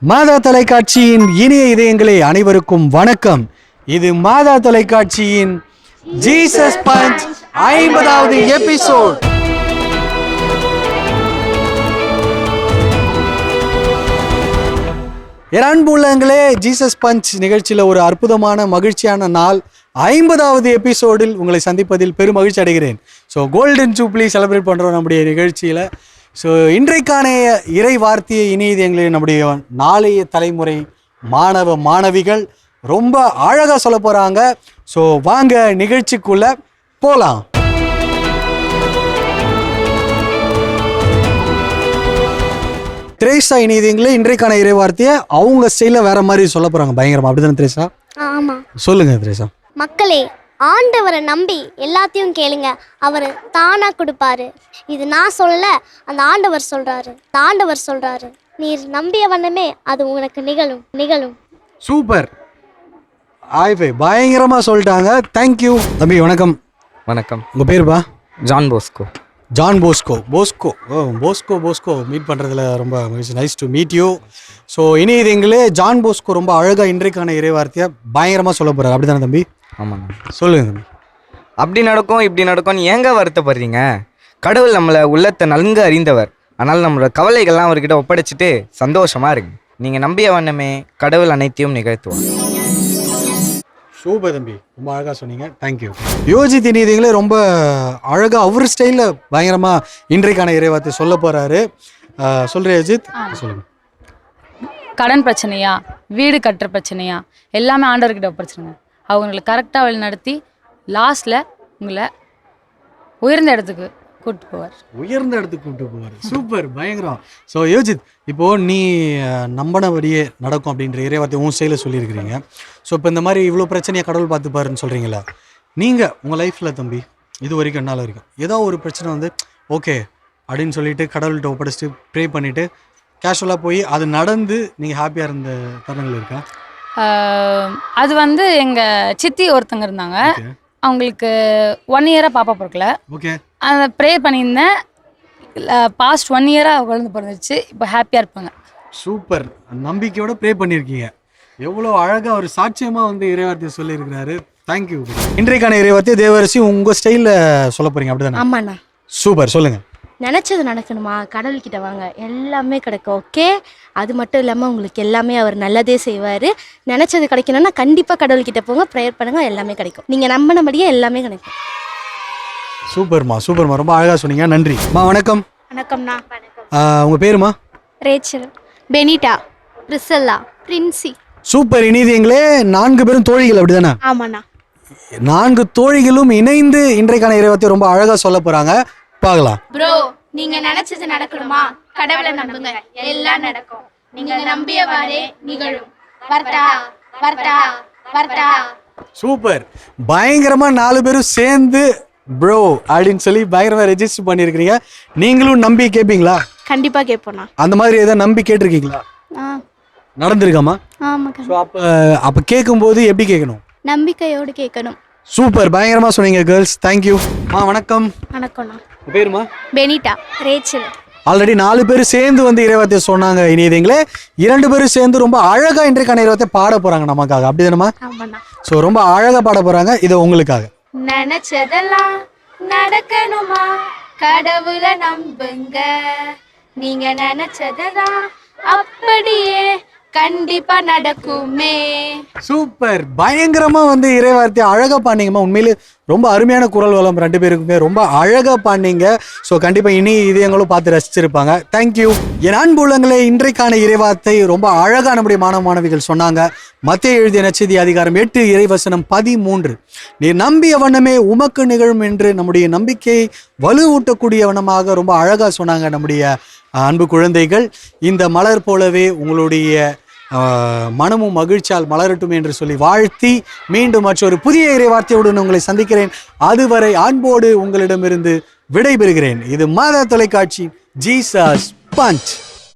மாதா தொலைக்காட்சியின் இனிய இதயங்களே அனைவருக்கும் வணக்கம். இது மாதா தொலைக்காட்சியின் ஜீசஸ் பஞ்ச் 50வது எபிசோட். அன்பு உள்ளங்களே, ஜீசஸ் பஞ்ச் நிகழ்ச்சியில் ஒரு அற்புதமான மகிழ்ச்சியான நாள் 50வது எபிசோடில் உங்களை சந்திப்பதில் பெரும் மகிழ்ச்சி அடைகிறேன். ஸோ கோல்டன் ஜூப்ளி செலிப்ரேட் பண்ணுறோம் நம்முடைய நிகழ்ச்சியில். ஸோ இன்றைக்கான இறை வார்த்தையை இனியது எங்களின் நம்முடைய நாளைய தலைமுறை மாணவ மாணவிகள் ரொம்ப அழகாக சொல்ல போகிறாங்க. ஸோ வாங்க நிகழ்ச்சிக்குள்ளே போகலாம். திரேசா இனியதுங்களே, இன்றைக்கான இறை வார்த்தையை அவங்க ஸ்டைலில் வேற மாதிரி சொல்ல போகிறாங்க. பயங்கரமா அப்படிதானே திரேசா? ஆமாம், சொல்லுங்க திரேசா. மக்களே, ஆண்டவரை நம்பி எல்லாத்தையும் கேளுங்க, அவர் தானாக கொடுப்பாரு. இது நான் சொல்லல, அந்த ஆண்டவர் சொல்றாரு. நீர் நம்பிய வண்ணமே அது உங்களுக்கு நிகழும். சூப்பர், ஆய்வே பயங்கரமாக சொல்லிட்டாங்க. தேங்க்யூ தம்பி. வணக்கம். வணக்கம். உங்கள் பேருப்பா? John Bosco. John Bosco meet பண்ணுறதுல ரொம்ப மகிழ்ச்சி. Nice to meet you. So இனி இது எங்களே ஜான் போஸ்கோ ரொம்ப அழகாக இன்றைக்கான இறைவார்த்தையை பயங்கரமாக சொல்ல போகிறார். அப்படி தானே தம்பி? ஆமாங்க, சொல்லுங்க தம்பி. அப்படி நடக்கும் இப்படி நடக்கும்னு ஏங்க வருத்தப்படுறீங்க? கடவுள் நம்மளை உள்ளத்தை நன்கு அறிந்தவர். ஆனால் நம்மளோட கவலைகள்லாம் அவர்கிட்ட ஒப்படைச்சிட்டு சந்தோஷமாக இருங்க. நீங்கள் நம்பிய வண்ணமே கடவுள் அனைத்தையும் நிகழ்த்துவார். சூப்பர் தம்பி, ரொம்ப அழகாக சொன்னீங்க. தேங்க்யூ. யோஜித் இனியதுங்களே ரொம்ப அழகாக அவர் ஸ்டைலில் பயங்கரமாக இன்றைக்கான இறைவார்த்தை சொல்ல போகிறாரு. சொல்கிற யோஜித், சொல்லுங்கள். கடன் பிரச்சனையா, வீடு கட்டுற பிரச்சனையா, எல்லாமே ஆண்டவர்கிட்ட ஒப்படைச்சிருங்க. அவங்களை கரெக்டாக வழி நடத்தி லாஸ்ட்டில் உங்களை உயர்ந்த இடத்துக்கு கூப்பிட்டு போவார். சூப்பர், பயங்கரம். ஸோ யோஜித், இப்போது நீ நம்பினபடியே நடக்கும் அப்படின்ற இறைவார்த்தை உன் ஸ்டைலில் சொல்லியிருக்கிறீங்க. ஸோ இப்போ இந்த மாதிரி இவ்வளோ பிரச்சனையை கடவுள் பார்த்துப்பாருன்னு சொல்கிறீங்களா? நீங்கள் உங்கள் லைஃப்பில் தம்பி இது வரைக்கும் என்னால் வரைக்கும் ஏதோ ஒரு பிரச்சனை வந்து ஓகே அப்படின்னு சொல்லிட்டு கடவுள்கிட்ட ஒப்படைச்சிட்டு ப்ரே பண்ணிவிட்டு கேஷுவலாக போய் அது நடந்து நீங்கள் ஹாப்பியாக இருந்த தருணங்கள் இருக்கா? அது வந்து எங்கள் சித்தி ஒருத்தங்க இருந்தாங்க. அவங்களுக்கு 1 இயராக பாப்பா பிறக்கல. ஓகே, அதை ப்ரே பண்ணியிருந்தேன். பாஸ்ட் 1 இயராக குழந்தை பிறந்துச்சு. இப்போ ஹாப்பியாக இருப்பாங்க. சூப்பர், நம்பிக்கையோட ப்ரே பண்ணியிருக்கீங்க. எவ்வளோ அழகாக ஒரு சாட்சியமாக வந்து இறைவார்த்தையை சொல்லியிருக்கிறாரு. தேங்க்யூ. இன்றைக்கான இறைவார்த்தையை தேவரசி உங்கள் ஸ்டைலில் சொல்ல போகிறீங்க, அப்படி தானே? ஆமாண்ணா. சூப்பர், சொல்லுங்கள். நினச்சது நடக்கணுமா, கடவுள்கிட்ட வாங்க, எல்லாமே கிடைக்கும். ஓகே, அது மட்டும் இல்லாமல் உங்களுக்கு எல்லாமே அவர் நல்லதே செய்வார். நினச்சது கிடைக்கணும்னா கண்டிப்பாக கடவுள்கிட்ட போங்க, ப்ரேயர் பண்ணுங்கள், எல்லாமே கிடைக்கும். நீங்கள் நம்பினபடியே எல்லாமே கிடைக்கும். சூப்பர்மா, ரொம்ப அழகாக சொன்னீங்க. நன்றிம்மா. வணக்கம். வணக்கம்ண்ணா. உங்கள் பேருமா? Rachel, Benita, Priscilla, Princy. Super. இனியதுங்களே 4 பேரும் தோழிகள், அப்படி தானே? ஆமாண்ணா. 4 தோழிகளும் இணைந்து இன்றைக்கான இறைவார்த்தையை ரொம்ப அழகாக சொல்ல போகிறாங்க. பார்க்கலாம். ப்ரோ, நீங்க நினைச்சது நடக்கணுமா, கடவுளை நம்புங்க, எல்லாம் நடக்கும். நீங்க நம்பியவாறே நிகழும். வர்த்தா. சூப்பர், பயங்கரமா 4 பேரும் சேர்ந்து ப்ரோ அப்படின்னு சொல்லி பயங்கரமா ரெஜிஸ்டர் பண்ணியிருக்கிறீங்க. நீங்களும் நம்பி கேட்பீங்களா? கண்டிப்பாக கேட்போண்ணா. அந்த மாதிரி ஏதாவது நம்பி கேட்டிருக்கீங்களா? நடந்திருக்காமா? ஆமாம். அப்போ கேட்கும்போது எப்படி கேட்கணும்? நம்பிக்கையோடு கேட்கணும். சூப்பர், பயங்கரமா சொன்னீங்க கேர்ள்ஸ். தேங்க்யூ. வணக்கம். வணக்கம்ண்ணா. பேருமா? பெனிட்டா. ரேச்சல். ஆல்ரெடி 4 பேர் சேர்ந்து வந்து இறைவார்த்தையை சொன்னாங்க. இனியதுங்களே 2 பேரும் சேர்ந்து ரொம்ப அழகா இன்றைக்கான இறைவார்த்தையை பாட போறாங்க நமக்காக, அப்படி தானேமா? ஆமாண்ணா. ஸோ ரொம்ப அழகா பாட போறாங்க, இது உங்களுக்காக. நினைச்சதெல்லாம் நடக்கணுமா, கடவுளை நம்புங்க. நீங்க நினைச்சதெல்லாம் அப்படியே கண்டிப்பா நடக்குமே. சூப்பர், பயங்கரமா வந்து இறைவார்த்தையை அழகா பாண்டிங்கம்மா. உண்மையிலே ரொம்ப அருமையான குரல் வளம் 2 பேருக்குமே, ரொம்ப அழகா பாண்டிங்க. ஸோ கண்டிப்பா இனி இதயங்களும் பார்த்து ரசிச்சிருப்பாங்க. தேங்க்யூ. என் அன்பு உள்ளங்களே, இன்றைக்கான இறைவார்த்தை ரொம்ப அழகா நம்முடைய மாணவ மாணவிகள் சொன்னாங்க. மத்தேயு எழுதிய நற்செய்தி அதிகாரம் 8 இறைவசனம் 13. நீர் நம்பிய வண்ணமே உமக்கு நிகழும் என்று நம்முடைய நம்பிக்கையை வலுவூட்டக்கூடிய வண்ணமாக ரொம்ப அழகா சொன்னாங்க நம்முடைய அன்பு குழந்தைகள். இந்த மலர் போலவே உங்களுடைய மனமும் மகிழ்ச்சியால் மலரட்டும் என்று சொல்லி வாழ்த்தி மீண்டும் மற்றொரு புதிய இறைவார்த்தையுடன் உங்களை சந்திக்கிறேன். அதுவரை அன்போடு உங்களிடமிருந்து விடைபெறுகிறேன். இது மாதா தொலைக்காட்சி ஜீசஸ் பஞ்ச்.